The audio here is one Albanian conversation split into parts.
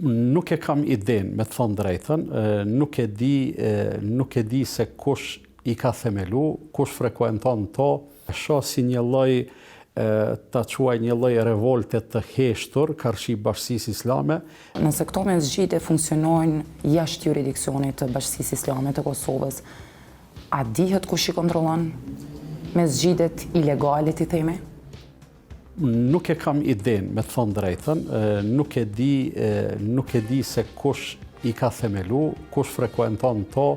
Nuk e kam idenë, me të thënë drejtën, nuk e di se kush i ka themelu, kush frekuenton to, shoh si një lloj ta quaj një lloj revolte të heshtur karshi Bashkisë Islame. Nëse këto mesxhite funksionojnë jashtë jurisdiksionit të Bashkisë Islame të Kosovës, a dihet kush i kontrollon mesxhitet ilegale, ti themi? Nuk e kam idenë, me të thënë drejtën, nuk e di se kush i ka themelu, kush frekuenton to,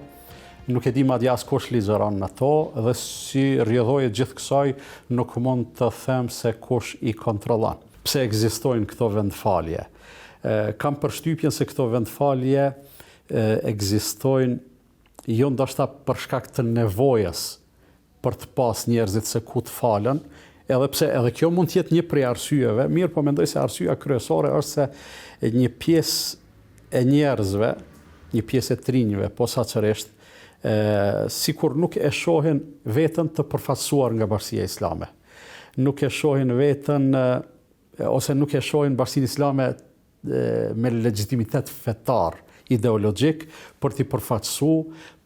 nuk e di madje as kush ligjëron në to, dhe si rrjedhoje gjithë kësaj nuk mund të them se kush i kontrollon. Pse ekzistojnë këto vendfalje? Kam përshtypjen se këto vendfalje ekzistojnë jo ndoshta për shkak të nevojës për të pas njerëzit se ku të falen, edhe pse edhe kjo mund të jetë një prej arsyeve, mirë po mendoj se arsyeja kryesore është se një pjesë e njerëzve, një pjesë e trinjve, posaçërisht, sikur nuk e shohin veten të përfaqësuar nga Bashkia Islame. Nuk e shohin veten ose nuk e shohin Bashkinë Islame me legjitimitet fetar, ideologjik, për t'i përfaqësu,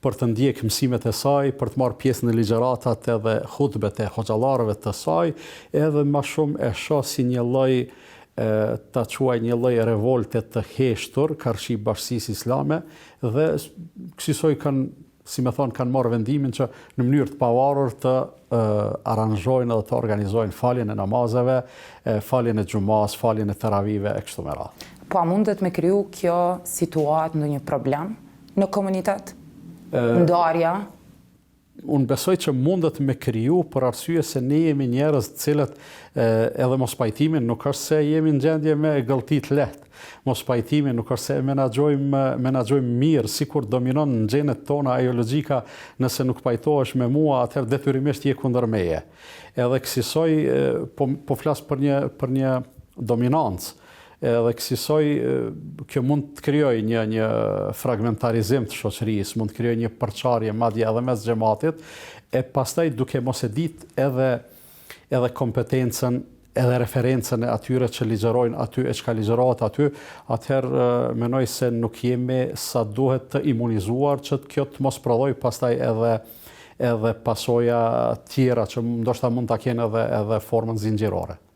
për të ndjek mësimet e saj, për të marrë pjesë në ligjëratat edhe hutbet e hoxhallarëve të saj, edhe më shumë e shoh si një lloj ta quaj një lloj revolte të heshtur karshi Bashkisë Islame, dhe kësaj kanë marrë vendimin që në mënyrë të pavarur të aranjojnë dhe të organizojnë faljen e namazeve, faljen e xumas, faljen e teravive e kështu me radhë. Po a mundet me kriju kjo situatë ndonjë problem në komunitet? Ndarja? Unë besoj që mundet me kriju për arsye se ne jemi njerëz të cilët edhe mos pajtimin nuk është se jemi në gjendje me gëlltit lehtë. Mos pajtimin nuk është se menaxhojmë mirë, sikur dominon në gjenet tona ajo logjika, nëse nuk pajtohesh me mua, atëherë detyrimisht je kundër meje. Edhe kësaj po flas për një dominancë. Edhe kësaj kjo mund të krijojë një fragmentarizim të shoqërisë, mund të krijojë një përçarje madje edhe mes xhamatit, e pastaj duke mos e ditë edhe kompetencën, edhe referencën e atyre që ligjërojnë aty e çka ligjërohet aty, atëherë mendoj se nuk jemi sa duhet të imunizuar që kjo të mos prodhoj pastaj edhe pasoja tjera që ndoshta mund ta kenë edhe formën zinxhirore.